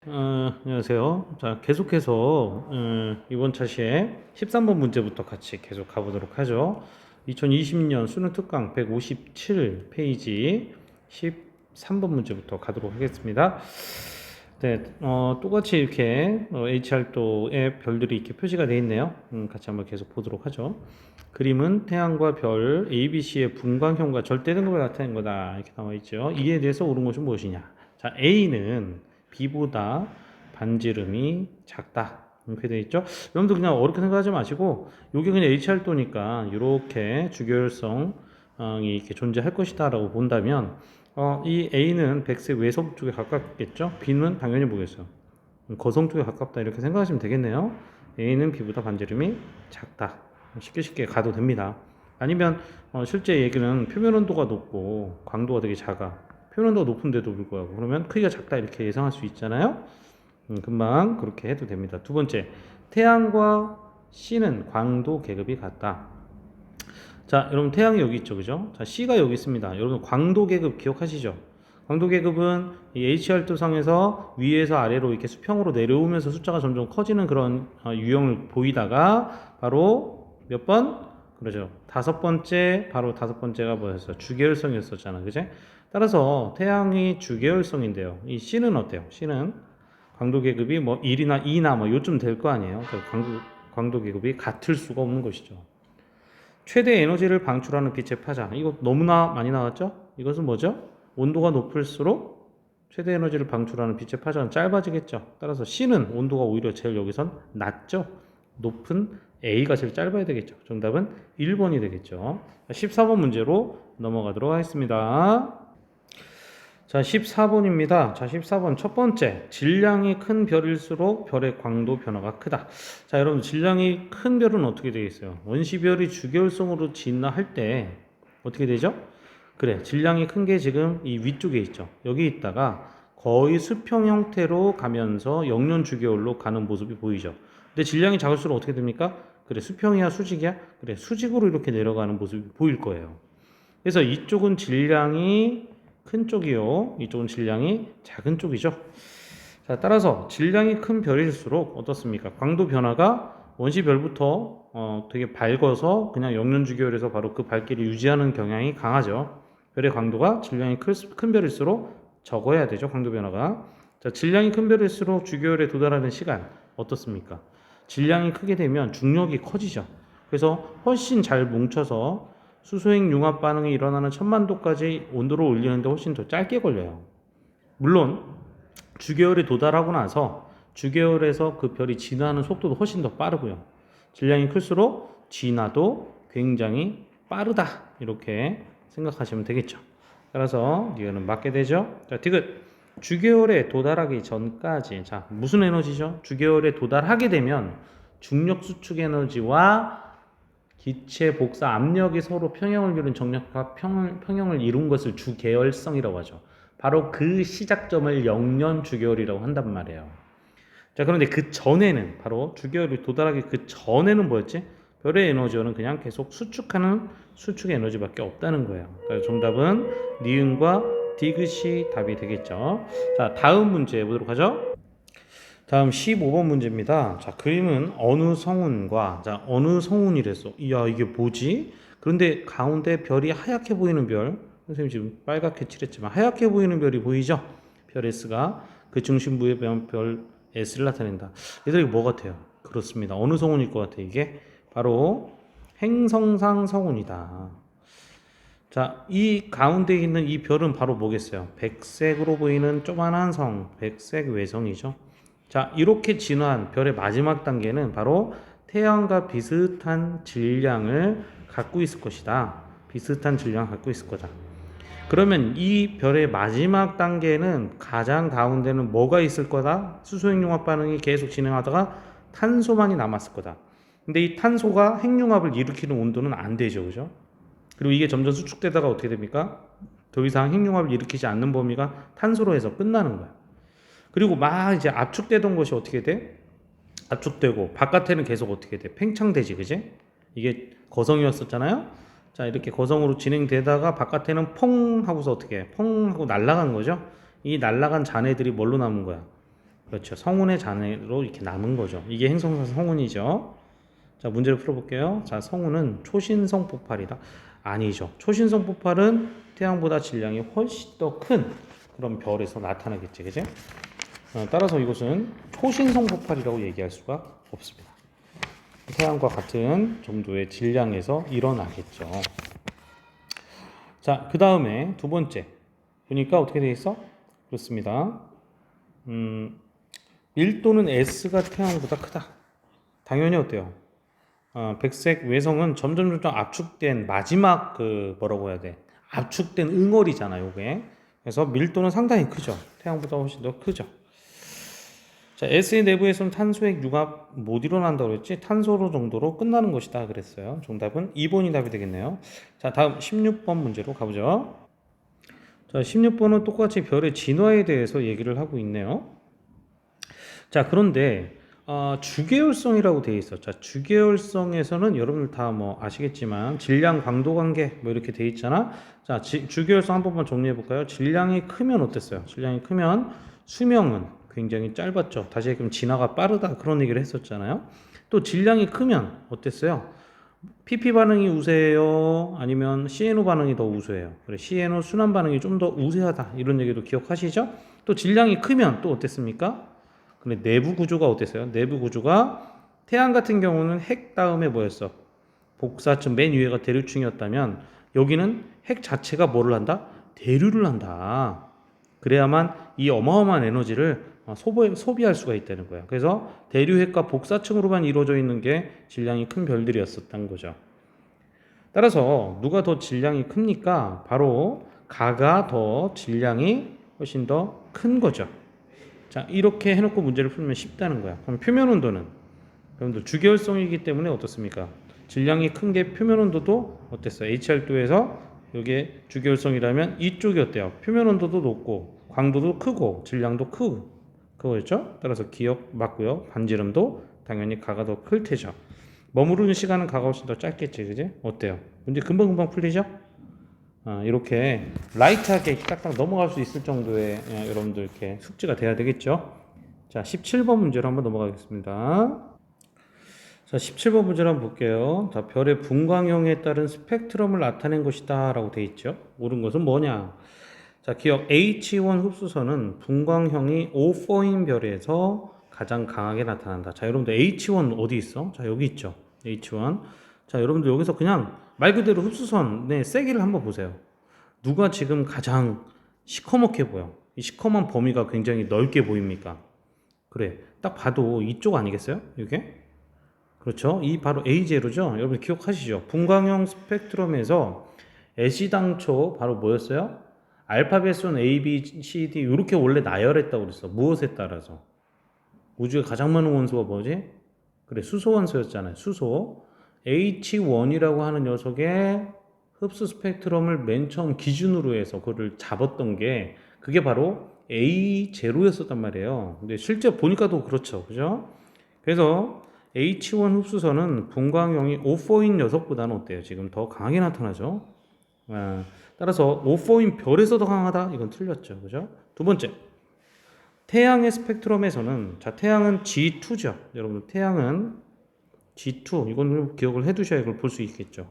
안녕하세요. 자, 계속해서 이번 차시에 13번 문제부터 같이 계속 가보도록 하죠. 2020년 수능 특강 157 페이지 13번 문제부터 가도록 하겠습니다. 네, 똑같이 이렇게 H활도에 별들이 이렇게 표시가 되어 있네요. 같이 한번 계속 보도록 하죠. 그림은 태양과 별 ABC의 분광형과 절대 등급을 나타낸 거다. 이렇게 나와 있죠. 이에 대해서 옳은 것은 무엇이냐? 자, A는 B보다 반지름이 작다. 이렇게 되어 있죠. 여러분들 그냥 어렵게 생각하지 마시고, 이게 그냥 H활도니까 이렇게 주결성이 이렇게 존재할 것이다 라고 본다면, 이 A는 백색 외성 쪽에 가깝겠죠. B는 당연히 뭐겠어요? 거성 쪽에 가깝다 이렇게 생각하시면 되겠네요. A는 B보다 반지름이 작다. 쉽게 가도 됩니다. 아니면 실제 얘기는 표면 온도가 높고 광도가 되게 작아. 표면 온도가 높은데도 불구하고 그러면 크기가 작다 이렇게 예상할 수 있잖아요. 금방 그렇게 해도 됩니다. 두 번째, 태양과 C는 광도 계급이 같다. 자, 여러분 태양이 여기 있죠, 그죠? 자, C가 여기 있습니다. 여러분 광도 계급 기억하시죠? 광도 계급은 이 H활도상에서 위에서 아래로 이렇게 수평으로 내려오면서 숫자가 점점 커지는 그런 유형을 보이다가 바로 몇 번? 그러죠. 다섯 번째, 바로 다섯 번째가 뭐였어요? 주계열성이었었잖아, 그제? 따라서 태양이 주계열성인데요. 이 C는 어때요? C는 광도 계급이 뭐 1이나 2나 뭐 요쯤 될 거 아니에요. 광도 계급이 같을 수가 없는 것이죠. 최대 에너지를 방출하는 빛의 파장. 이거 너무나 많이 나왔죠? 이것은 뭐죠? 온도가 높을수록 최대 에너지를 방출하는 빛의 파장은 짧아지겠죠. 따라서 C는 온도가 오히려 제일 여기선 낮죠. 높은 A가 제일 짧아야 되겠죠. 정답은 1번이 되겠죠. 14번 문제로 넘어가도록 하겠습니다. 자, 14번입니다. 자, 14번 첫 번째. 질량이 큰 별일수록 별의 광도 변화가 크다. 자, 여러분, 질량이 큰 별은 어떻게 되겠어요? 원시별이 주계열성으로 진화할 때 어떻게 되죠? 그래, 질량이 큰 게 지금 이 위쪽에 있죠. 여기 있다가 거의 수평 형태로 가면서 영년 주계열로 가는 모습이 보이죠. 근데 질량이 작을수록 어떻게 됩니까? 그래, 수평이야, 수직이야? 그래, 수직으로 이렇게 내려가는 모습이 보일 거예요. 그래서 이쪽은 질량이 큰 쪽이요. 이쪽은 질량이 작은 쪽이죠. 자, 따라서 질량이 큰 별일수록 어떻습니까? 광도 변화가 원시별부터 되게 밝아서 그냥 영년주기율에서 바로 그 밝기를 유지하는 경향이 강하죠. 별의 광도가 질량이 큰 별일수록 적어야 되죠. 광도 변화가. 자, 질량이 큰 별일수록 주기율에 도달하는 시간 어떻습니까? 질량이 크게 되면 중력이 커지죠. 그래서 훨씬 잘 뭉쳐서 수소핵 융합 반응이 일어나는 1000만도까지 온도를 올리는데 훨씬 더 짧게 걸려요. 물론 주계열에 도달하고 나서 주계열에서 그 별이 진화하는 속도도 훨씬 더 빠르고요. 질량이 클수록 진화도 굉장히 빠르다. 이렇게 생각하시면 되겠죠. 따라서 이거는 맞게 되죠. 자, 디귿. 주계열에 도달하기 전까지 자, 무슨 에너지죠? 주계열에 도달하게 되면 중력 수축 에너지와 기체 복사 압력이 서로 평형을 이룬 정력과 평형을 이룬 것을 주계열성이라고 하죠. 바로 그 시작점을 영년 주계열이라고 한단 말이에요. 자, 그런데 그 전에는 바로 주계열이 도달하기 그 전에는 뭐였지? 별의 에너지는 그냥 계속 수축하는 수축 에너지밖에 없다는 거예요. 그래서 정답은 니은과 디귿이 답이 되겠죠. 자, 다음 문제 보도록 하죠. 다음 15번 문제입니다. 자, 그림은 어느 성운과, 자, 어느 성운이랬어. 이야, 이게 뭐지? 그런데 가운데 별이 하얗게 보이는 별, 선생님 지금 빨갛게 칠했지만 하얗게 보이는 별이 보이죠? 별 S가 그 중심부의 별 S를 나타낸다. 얘들이 뭐 같아요? 그렇습니다. 어느 성운일 것 같아요? 이게 바로 행성상 성운이다. 자, 이 가운데 있는 이 별은 바로 뭐겠어요? 백색으로 보이는 조그만한 성, 백색 외성이죠. 자, 이렇게 진화한 별의 마지막 단계는 바로 태양과 비슷한 질량을 갖고 있을 것이다. 비슷한 질량을 갖고 있을 거다. 그러면 이 별의 마지막 단계는 가장 가운데는 뭐가 있을 거다? 수소핵융합 반응이 계속 진행하다가 탄소만이 남았을 거다. 근데 이 탄소가 핵융합을 일으키는 온도는 안 되죠. 그죠? 그리고 이게 점점 수축되다가 어떻게 됩니까? 더 이상 핵융합을 일으키지 않는 범위가 탄소로 해서 끝나는 거야. 그리고 막 이제 압축되던 것이 어떻게 돼? 압축되고 바깥에는 계속 어떻게 돼? 팽창되지, 그지? 이게 거성이었었잖아요. 자, 이렇게 거성으로 진행되다가 바깥에는 퐁 하고서 어떻게 해? 퐁 하고 날아간 거죠. 이 날아간 잔해들이 뭘로 남은 거야? 그렇죠. 성운의 잔해로 이렇게 남은 거죠. 이게 행성사 성운이죠. 자, 문제를 풀어볼게요. 자, 성운은 초신성 폭발이다. 아니죠. 초신성 폭발은 태양보다 질량이 훨씬 더 큰 그런 별에서 나타나겠지, 그지? 따라서 이것은 초신성 폭발이라고 얘기할 수가 없습니다. 태양과 같은 정도의 질량에서 일어나겠죠. 자, 그 다음에 두 번째 보니까 어떻게 돼 있어? 그렇습니다. 밀도는 S가 태양보다 크다. 당연히 어때요? 백색 외성은 점점 압축된 마지막 그 뭐라고 해야 돼? 압축된 응어리잖아, 요게. 그래서 밀도는 상당히 크죠. 태양보다 훨씬 더 크죠. 자, S의 내부에서는 탄소의 융합 못 일어난다고 그랬지? 탄소로 정도로 끝나는 것이다 그랬어요. 정답은 2번이 답이 되겠네요. 자, 다음 16번 문제로 가보죠. 자, 16번은 똑같이 별의 진화에 대해서 얘기를 하고 있네요. 자, 그런데 주계열성이라고 되어 있어. 자, 주계열성에서는 여러분들 다 뭐 아시겠지만 질량 광도 관계 뭐 이렇게 되어 있잖아. 자, 주계열성 한 번만 정리해 볼까요? 질량이 크면 어땠어요? 질량이 크면 수명은 굉장히 짧았죠. 다시 얘기하면 진화가 빠르다 그런 얘기를 했었잖아요. 또 질량이 크면 어땠어요? PP 반응이 우세해요? 아니면 CNO 반응이 더 우세해요? 그래, CNO 순환 반응이 좀 더 우세하다 이런 얘기도 기억하시죠? 또 질량이 크면 또 어땠습니까? 근데 내부 구조가 어땠어요? 내부 구조가 태양 같은 경우는 핵 다음에 뭐였어? 복사층 맨 위에가 대류층이었다면 여기는 핵 자체가 뭐를 한다? 대류를 한다. 그래야만 이 어마어마한 에너지를 소비할 수가 있다는 거야. 그래서 대류핵과 복사층으로만 이루어져 있는 게 질량이 큰 별들이었었던 거죠. 따라서 누가 더 질량이 큽니까? 바로 가가 더 질량이 훨씬 더 큰 거죠. 자, 이렇게 해놓고 문제를 풀면 쉽다는 거야. 그럼 표면 온도는 여러분들 주계열성이기 때문에 어떻습니까? 질량이 큰 게 표면 온도도 어땠어요? HR도에서 이게 주계열성이라면 이쪽이 어때요? 표면 온도도 높고 광도도 크고 질량도 크고 그거였죠? 따라서 기억 맞고요. 반지름도 당연히 가가 더 클 테죠. 머무르는 시간은 가가 훨씬 더 짧겠지, 그지? 어때요? 문제 금방 풀리죠? 이렇게 라이트하게 딱딱 넘어갈 수 있을 정도의 여러분들 이렇게 숙지가 돼야 되겠죠? 자, 17번 문제로 한번 넘어가겠습니다. 자, 17번 문제를 한번 볼게요. 자, 별의 분광형에 따른 스펙트럼을 나타낸 것이다 라고 되어 있죠. 옳은 것은 뭐냐? 자, 기억 H1 흡수선은 분광형이 O4인 별에서 가장 강하게 나타난다. 자, 여러분들 H1 어디 있어? 자, 여기 있죠. H1. 자, 여러분들 여기서 그냥 말 그대로 흡수선의 세기를 한번 보세요. 누가 지금 가장 시커멓게 보여? 이 시커먼 범위가 굉장히 넓게 보입니까? 그래, 딱 봐도 이쪽 아니겠어요? 이게? 그렇죠. 이 바로 A0죠. 여러분 기억하시죠? 분광형 스펙트럼에서 애시당초 바로 뭐였어요? 알파벳은 A, B, C, D 이렇게 원래 나열했다고 그랬어. 무엇에 따라서? 우주에 가장 많은 원소가 뭐지? 그래, 수소 원소였잖아요. 수소. H1이라고 하는 녀석의 흡수 스펙트럼을 맨 처음 기준으로 해서 그거를 잡았던 게 그게 바로 A0였었단 말이에요. 근데 실제 보니까도 그렇죠. 그죠? 그래서 H1 흡수선은 분광형이 O4인 녀석보다는 어때요? 지금 더 강하게 나타나죠. 따라서 O4인 별에서 더 강하다? 이건 틀렸죠. 그죠? 두 번째, 태양의 스펙트럼에서는 자, 태양은 G2죠. 여러분, 태양은 G2 이건 기억을 해두셔야 이걸 볼 수 있겠죠.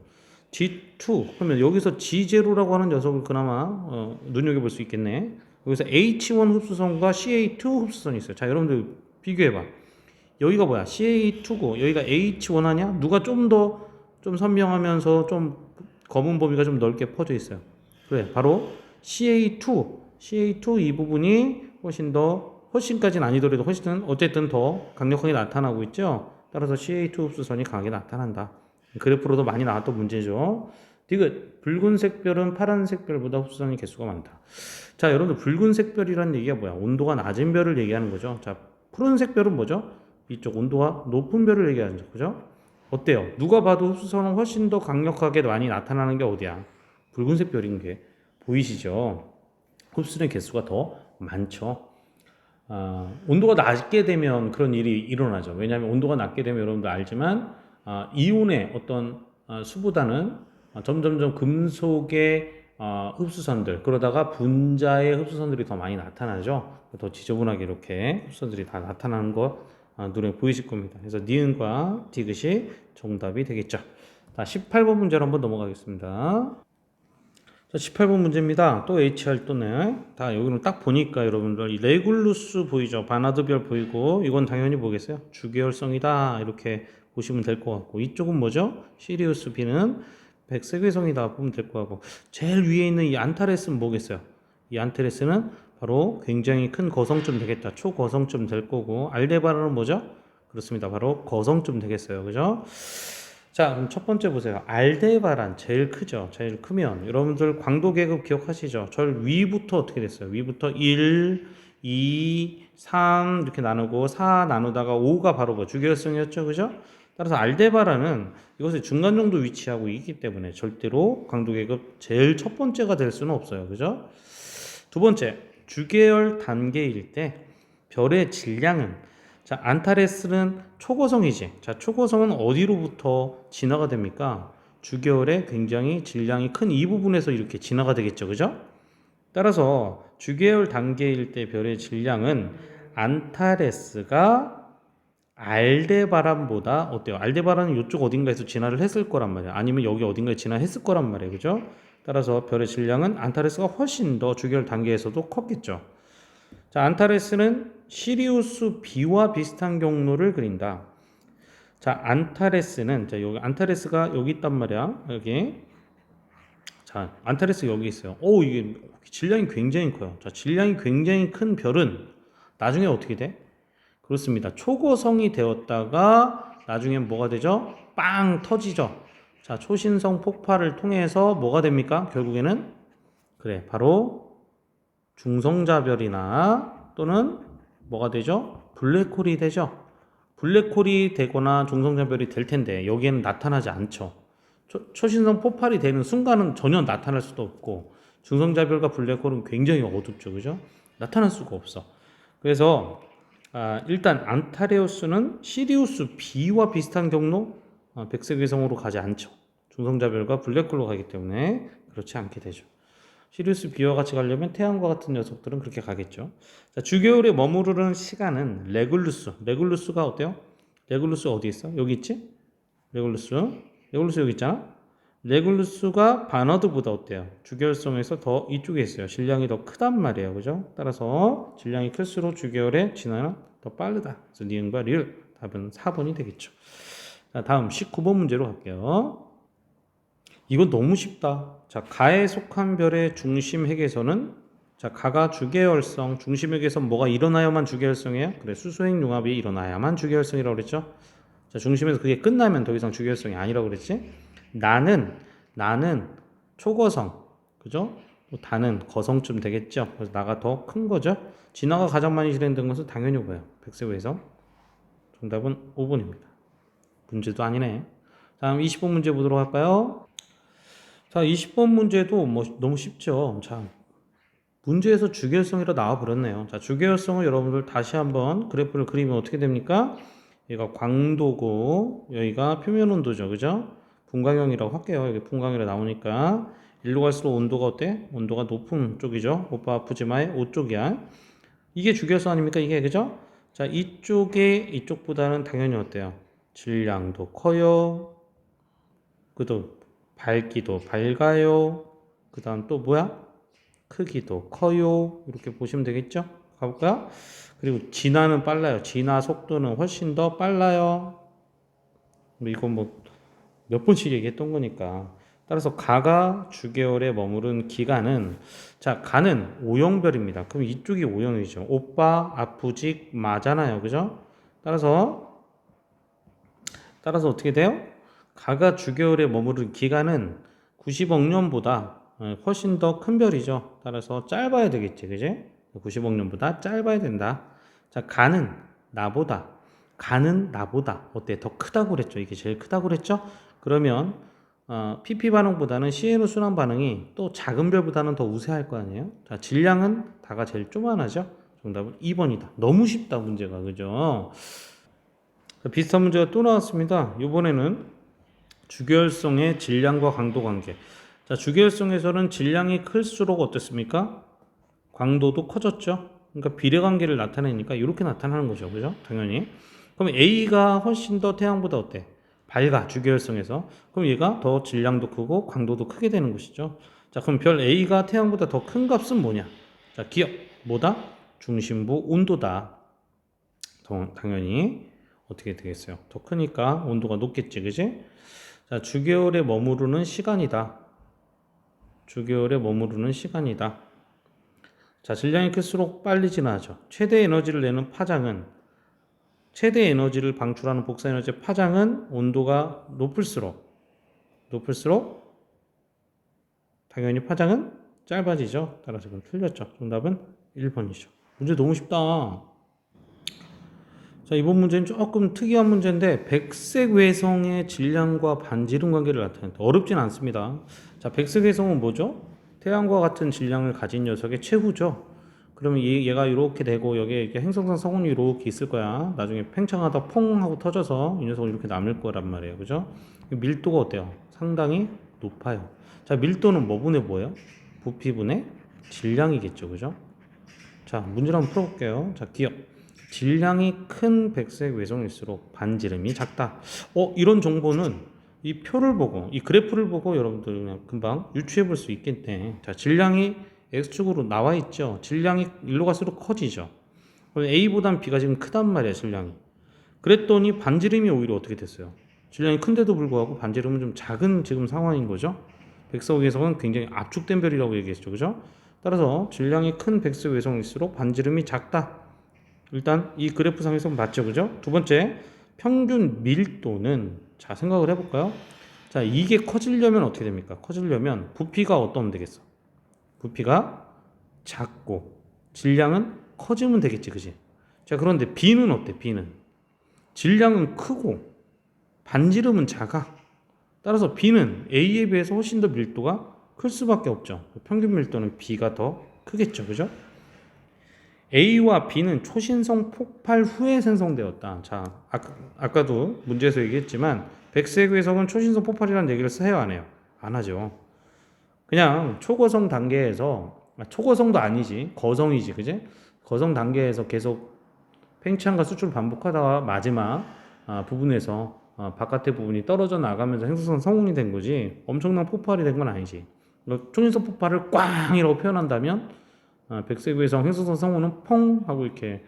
G2 그러면 여기서 G0라고 하는 녀석을 그나마 눈여겨볼 수 있겠네. 여기서 H1 흡수선과 CA2 흡수선이 있어요. 자, 여러분들 비교해봐. 여기가 뭐야? CA2고 여기가 H1 아니야? 누가 좀 더 좀 선명하면서 좀 검은 범위가 좀 넓게 퍼져 있어요. 그래, 바로 CA2 이 부분이 훨씬까지는 아니더라도 훨씬 어쨌든 더 강력하게 나타나고 있죠. 따라서 CA2 흡수선이 강하게 나타난다. 그래프로도 많이 나왔던 문제죠. 디귿, 붉은색 별은 파란색 별보다 흡수선이 개수가 많다. 자, 여러분들 붉은색 별이라는 얘기가 뭐야? 온도가 낮은 별을 얘기하는 거죠. 자, 푸른색 별은 뭐죠? 이쪽 온도가 높은 별을 얘기하는 거죠. 그죠? 어때요? 누가 봐도 흡수선은 훨씬 더 강력하게 많이 나타나는 게 어디야? 붉은색 별인 게 보이시죠? 흡수의 개수가 더 많죠. 온도가 낮게 되면 그런 일이 일어나죠. 왜냐하면 온도가 낮게 되면 여러분도 알지만 이온의 어떤 수보다는 점점점 금속의 흡수선들, 그러다가 분자의 흡수선들이 더 많이 나타나죠. 더 지저분하게 이렇게 흡수선들이 다 나타나는 거 눈에 보이실 겁니다. 그래서 니은과 디귿이 정답이 되겠죠. 자, 18번 문제로 한번 넘어가겠습니다. 자, 18번 문제입니다. 또 HR 또네. 다 여기는 딱 보니까 여러분들 이 레굴루스 보이죠? 바나드별 보이고 이건 당연히 뭐겠어요? 주계열성이다 이렇게 보시면 될 것 같고 이쪽은 뭐죠? 시리우스 B는 백색외성이다 보면 될 것 같고 제일 위에 있는 이 안타레스는 뭐겠어요? 이 안타레스는 바로 굉장히 큰 거성점 되겠다. 초거성점 될 거고 알데바란은 뭐죠? 그렇습니다. 바로 거성점 되겠어요. 그죠? 자, 그럼 첫 번째 보세요. 알데바란 제일 크죠. 제일 크면 여러분들 광도 계급 기억하시죠? 절 위부터 어떻게 됐어요? 위부터 1, 2, 3 이렇게 나누고 4 나누다가 5가 바로 뭐 주계열성이었죠. 그죠? 따라서 알데바란은 이것의 중간 정도 위치하고 있기 때문에 절대로 광도 계급 제일 첫 번째가 될 수는 없어요. 그죠? 두 번째, 주계열 단계일 때 별의 질량은 자, 안타레스는 초고성이지. 자, 초고성은 어디로부터 진화가 됩니까? 주계열의 굉장히 질량이 큰 이 부분에서 이렇게 진화가 되겠죠. 그죠? 따라서 주계열 단계일 때 별의 질량은 안타레스가 알데바란보다 어때요? 알데바란은 이쪽 어딘가에서 진화를 했을 거란 말이야. 아니면 여기 어딘가에 진화했을 거란 말이에요. 그죠? 따라서 별의 질량은 안타레스가 훨씬 더 주계열 단계에서도 컸겠죠. 자, 안타레스는 시리우스 B와 비슷한 경로를 그린다. 자, 안타레스는 자, 여기 안타레스가 여기 있단 말이야. 여기. 자, 안타레스 여기 있어요. 오, 이게 질량이 굉장히 커요. 자, 질량이 굉장히 큰 별은 나중에 어떻게 돼? 그렇습니다. 초고성이 되었다가 나중에 뭐가 되죠? 빵 터지죠. 자, 초신성 폭발을 통해서 뭐가 됩니까? 결국에는 그래, 바로 중성자별이나 또는 뭐가 되죠? 블랙홀이 되죠. 블랙홀이 되거나 중성자별이 될 텐데 여기에는 나타나지 않죠. 초신성 폭발이 되는 순간은 전혀 나타날 수도 없고 중성자별과 블랙홀은 굉장히 어둡죠. 그죠? 나타날 수가 없어. 그래서 일단 안타레우스는 시리우스 B와 비슷한 경로 백색위성으로 가지 않죠. 중성자별과 블랙홀로 가기 때문에 그렇지 않게 되죠. 시리우스 B와 같이 가려면 태양과 같은 녀석들은 그렇게 가겠죠. 자, 주계열에 머무르는 시간은 레굴루스가 어때요? 레굴루스 어디 있어? 여기 있지? 레굴루스 여기 있잖아. 레굴루스가 바너드보다 어때요? 주계열성에서 더 이쪽에 있어요. 질량이 더 크단 말이에요. 그죠? 따라서 질량이 클수록 주계열의 진화는 더 빠르다. 그래서 니은과 리을 답은 4번이 되겠죠. 자, 다음 19번 문제로 갈게요. 이건 너무 쉽다. 자, 가에 속한 별의 중심 핵에서는 자, 가가 주계열성, 중심 핵에서 뭐가 일어나야만 주계열성이에요? 그래, 수소핵 융합이 일어나야만 주계열성이라고 그랬죠? 자, 중심에서 그게 끝나면 더 이상 주계열성이 아니라고 그랬지? 나는 초거성, 그죠? 또 다는 거성쯤 되겠죠? 그래서 나가 더 큰 거죠? 진화가 가장 많이 진행된 것은 당연히 뭐예요? 백색외성. 정답은 5번입니다. 문제도 아니네. 다음 20번 문제 보도록 할까요? 자, 20번 문제도 뭐 너무 쉽죠. 자, 문제에서 주계열성이라 나와 버렸네요. 자, 주계열성을 여러분들 다시 한번 그래프를 그리면 어떻게 됩니까? 여기가 광도고 여기가 표면 온도죠. 그죠? 분광형이라고 할게요. 여기 분광이라 나오니까 일로 갈수록 온도가 어때? 온도가 높은 쪽이죠. 오빠 아프지 마의 5쪽이야. 이게 주계열성 아닙니까? 이게 그죠? 자, 이쪽보다는 당연히 어때요? 질량도 커요. 그도 밝기도 밝아요. 그 다음 또 뭐야? 크기도 커요. 이렇게 보시면 되겠죠? 가볼까요? 그리고 진화는 빨라요. 진화 속도는 훨씬 더 빨라요. 이건 뭐 몇 번씩 얘기했던 거니까. 따라서 가가 주계열에 머무른 기간은 자, 가는 O형별입니다. 그럼 이쪽이 O형이죠. 오빠, 아프직, 마잖아요. 그죠? 따라서 어떻게 돼요? 가가 주계열에 머무른 기간은 90억 년보다 훨씬 더 큰 별이죠. 따라서 짧아야 되겠지, 그지? 90억 년보다 짧아야 된다. 자, 가는 나보다 어때? 더 크다고 그랬죠. 이게 제일 크다고 그랬죠? 그러면 PP 반응보다는 CNO 순환 반응이 또 작은 별보다는 더 우세할 거 아니에요? 자, 질량은 다가 제일 조만하죠. 정답은 2번이다. 너무 쉽다 문제가, 그죠? 비슷한 문제가 또 나왔습니다. 이번에는 주계열성의 질량과 강도 관계. 자, 주계열성에서는 질량이 클수록 어떻습니까? 광도도 커졌죠. 그러니까 비례관계를 나타내니까 이렇게 나타나는 거죠. 그죠? 당연히. 그럼 A가 훨씬 더 태양보다 어때? 밝아, 주계열성에서. 그럼 얘가 더 질량도 크고 광도도 크게 되는 것이죠. 자, 그럼 별 A가 태양보다 더 큰 값은 뭐냐? 자, 기억. 뭐다? 중심부 온도다. 당연히 어떻게 되겠어요? 더 크니까 온도가 높겠지, 그지? 자, 주계열에 머무르는 시간이다. 주계열에 머무르는 시간이다. 자, 질량이 클수록 빨리 진화하죠. 최대 에너지를 내는 파장은, 최대 에너지를 방출하는 복사 에너지의 파장은 온도가 높을수록 당연히 파장은 짧아지죠. 따라서 그럼 틀렸죠. 정답은 1번이죠. 문제 너무 쉽다. 자, 이번 문제는 조금 특이한 문제인데 백색 외성의 질량과 반지름 관계를 나타낸다. 어렵진 않습니다. 자, 백색 외성은 뭐죠? 태양과 같은 질량을 가진 녀석의 최후죠. 그러면 얘가 이렇게 되고 여기에 이렇게 행성상 성운이 이렇게 있을 거야. 나중에 팽창하다 퐁 하고 터져서 이 녀석은 이렇게 남을 거란 말이에요. 그죠? 밀도가 어때요? 상당히 높아요. 자, 밀도는 뭐분의 뭐예요? 부피분의 질량이겠죠. 그죠? 자, 문제를 한번 풀어볼게요. 자, 기억. 질량이 큰 백색 외성일수록 반지름이 작다. 이런 정보는 이 표를 보고, 이 그래프를 보고 여러분들 그냥 금방 유추해 볼 수 있겠네. 자, 질량이 X축으로 나와 있죠. 질량이 일로 갈수록 커지죠. A보단 B가 지금 크단 말이야, 질량이. 그랬더니 반지름이 오히려 어떻게 됐어요? 질량이 큰데도 불구하고 반지름은 좀 작은 지금 상황인 거죠. 백색 외성은 굉장히 압축된 별이라고 얘기했죠. 그죠? 따라서 질량이 큰 백색 외성일수록 반지름이 작다. 일단 이 그래프상에서 맞죠. 그죠? 두 번째, 평균 밀도는, 자, 생각을 해볼까요? 자, 이게 커지려면 어떻게 됩니까? 커지려면 부피가 어떠면 되겠어? 부피가 작고 질량은 커지면 되겠지. 그지? 자, 그런데 B는 어때? B는 질량은 크고 반지름은 작아. 따라서 B는 A에 비해서 훨씬 더 밀도가 클 수밖에 없죠. 평균 밀도는 B가 더 크겠죠. 그죠? A와 B는 초신성 폭발 후에 생성되었다. 자, 아까도 문제에서 얘기했지만 백색 외성은 초신성 폭발이라는 얘기를 해요, 안 해요? 안 하죠. 그냥 초거성 단계에서, 초거성도 아니지, 거성이지, 그지? 거성 단계에서 계속 팽창과 수출을 반복하다가 마지막 부분에서 바깥의 부분이 떨어져 나가면서 행성성 성운이 된 거지, 엄청난 폭발이 된 건 아니지. 초신성 폭발을 꽝이라고 표현한다면 백색 외성 행성성 성운은 펑 하고 이렇게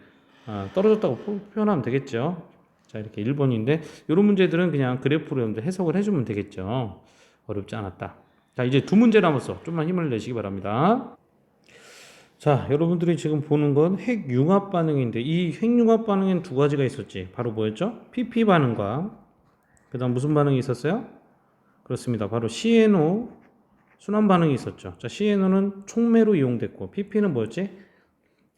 떨어졌다고 표현하면 되겠죠. 자, 이렇게 1번인데 이런 문제들은 그냥 그래프로 여러분들 해석을 해주면 되겠죠. 어렵지 않았다. 자, 이제 두 문제 남았어. 좀만 힘을 내시기 바랍니다. 자, 여러분들이 지금 보는 건 핵융합 반응인데 이 핵융합 반응엔 두 가지가 있었지. 바로 뭐였죠? PP 반응과 그 다음 무슨 반응이 있었어요? 그렇습니다. 바로 CNO 순환 반응이 있었죠. 자, CNO는 촉매로 이용됐고 PP는 뭐였지?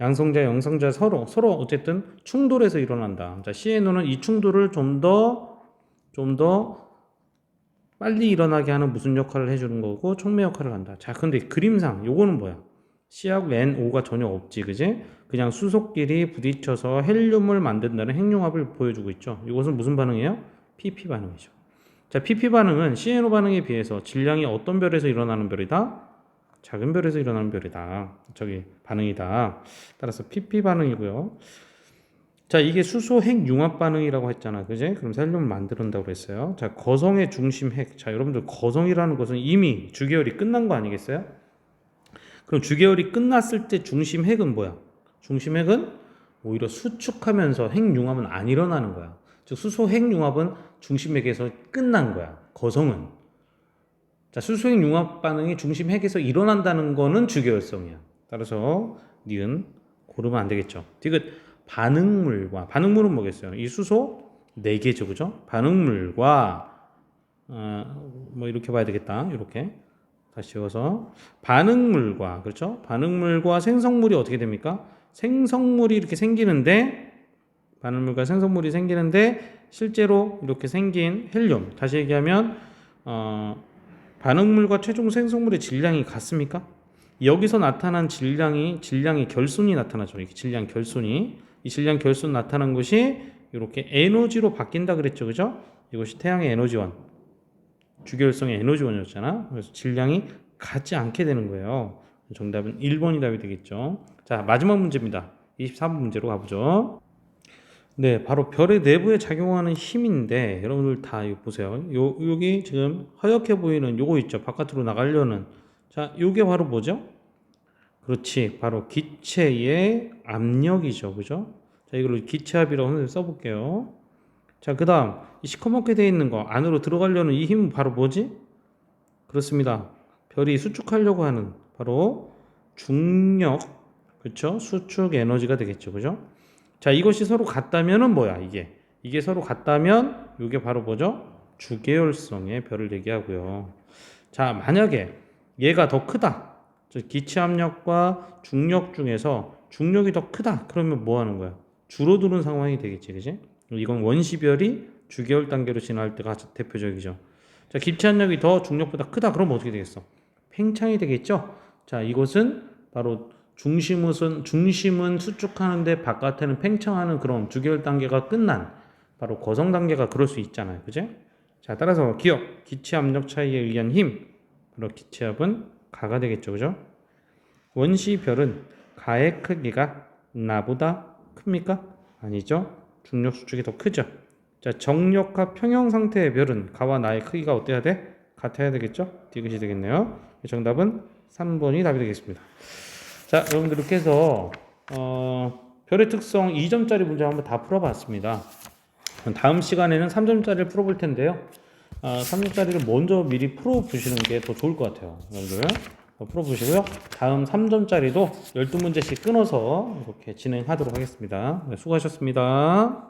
양성자, 영성자 서로 어쨌든 충돌해서 일어난다. 자, CNO는 이 충돌을 좀 더 빨리 일어나게 하는 무슨 역할을 해주는 거고 촉매 역할을 한다. 자, 근데 그림상 요거는 뭐야? C하고 NO가 전혀 없지, 그지? 그냥 수소끼리 부딪혀서 헬륨을 만든다는 핵융합을 보여주고 있죠. 이것은 무슨 반응이에요? PP 반응이죠. 자, PP 반응은 CNO 반응에 비해서 질량이 어떤 별에서 일어나는 별이다? 작은 별에서 일어나는 별이다. 반응이다. 따라서 PP 반응이고요. 자, 이게 수소 핵 융합 반응이라고 했잖아. 그지? 그럼 헬륨을 만든다고 그랬어요. 자, 거성의 중심 핵. 자, 여러분들 거성이라는 것은 이미 주계열이 끝난 거 아니겠어요? 그럼 주계열이 끝났을 때 중심 핵은 뭐야? 중심 핵은 오히려 수축하면서 핵 융합은 안 일어나는 거야. 즉 수소 핵 융합은 중심 핵에서 끝난 거야. 거성은. 자, 수소 핵 융합 반응이 중심 핵에서 일어난다는 거는 주계열성이야. 따라서 니은 고르면 안 되겠죠. 디귿 반응물은 뭐겠어요? 이 수소 4개죠. 그죠? 반응물과 뭐 이렇게 봐야 되겠다. 이렇게 다시 지워서 반응물과, 그렇죠? 반응물과 생성물이 어떻게 됩니까? 생성물이 이렇게 생기는데, 반응물과 생성물이 생기는데 실제로 이렇게 생긴 헬륨, 다시 얘기하면 반응물과 최종 생성물의 질량이 같습니까? 여기서 나타난 질량이 결손이 나타나죠. 이렇게 질량 결손이, 이 질량 결손 나타난 것이 이렇게 에너지로 바뀐다 그랬죠. 그죠? 이것이 태양의 에너지원. 주계열성의 에너지원이었잖아. 그래서 질량이 같지 않게 되는 거예요. 정답은 1번이 답이 되겠죠. 자, 마지막 문제입니다. 24번 문제로 가보죠. 네, 바로 별의 내부에 작용하는 힘인데 여러분들 다 이거 보세요. 여기 지금 하얗게 보이는 요거 있죠. 바깥으로 나가려는. 자, 요게 바로 뭐죠? 그렇지. 바로 기체의 압력이죠. 그죠? 자, 이걸 기체압이라고 선생님 써볼게요. 자, 그 다음 이 시커멓게 되어 있는 거 안으로 들어가려는 이 힘은 바로 뭐지? 그렇습니다. 별이 수축하려고 하는 바로 중력, 그렇죠? 수축 에너지가 되겠죠. 그죠? 자, 이것이 서로 같다면은 뭐야, 이게 서로 같다면 이게 바로 뭐죠? 주계열성의 별을 얘기하고요. 자, 만약에 얘가 더 크다. 즉 기체 압력과 중력 중에서 중력이 더 크다. 그러면 뭐 하는 거야? 줄어드는 상황이 되겠지. 그지? 이건 원시별이 주계열 단계로 진화할 때가 대표적이죠. 자, 기체 압력이 더 중력보다 크다. 그러면 어떻게 되겠어? 팽창이 되겠죠? 자, 이것은 바로 중심은 수축하는데 바깥에는 팽창하는 그런 주계열 단계가 끝난 바로 거성 단계가 그럴 수 있잖아요. 그죠? 자, 따라서 기억, 기체 압력 차이에 의한 힘. 바로 기체압은 가가 되겠죠. 그죠? 원시별은 가의 크기가 나보다 큽니까? 아니죠. 중력 수축이 더 크죠. 자, 정력과 평형 상태의 별은 가와 나의 크기가 어때야 돼? 같아야 되겠죠? 디귿이 되겠네요. 정답은 3번이 답이 되겠습니다. 자, 여러분들 이렇게 해서 별의 특성 2점짜리 문제 한번 다 풀어봤습니다. 다음 시간에는 3점짜리를 풀어볼 텐데요. 3점짜리를 먼저 미리 풀어보시는 게 더 좋을 것 같아요. 여러분들 풀어보시고요. 다음 3점짜리도 12문제씩 끊어서 이렇게 진행하도록 하겠습니다. 네, 수고하셨습니다.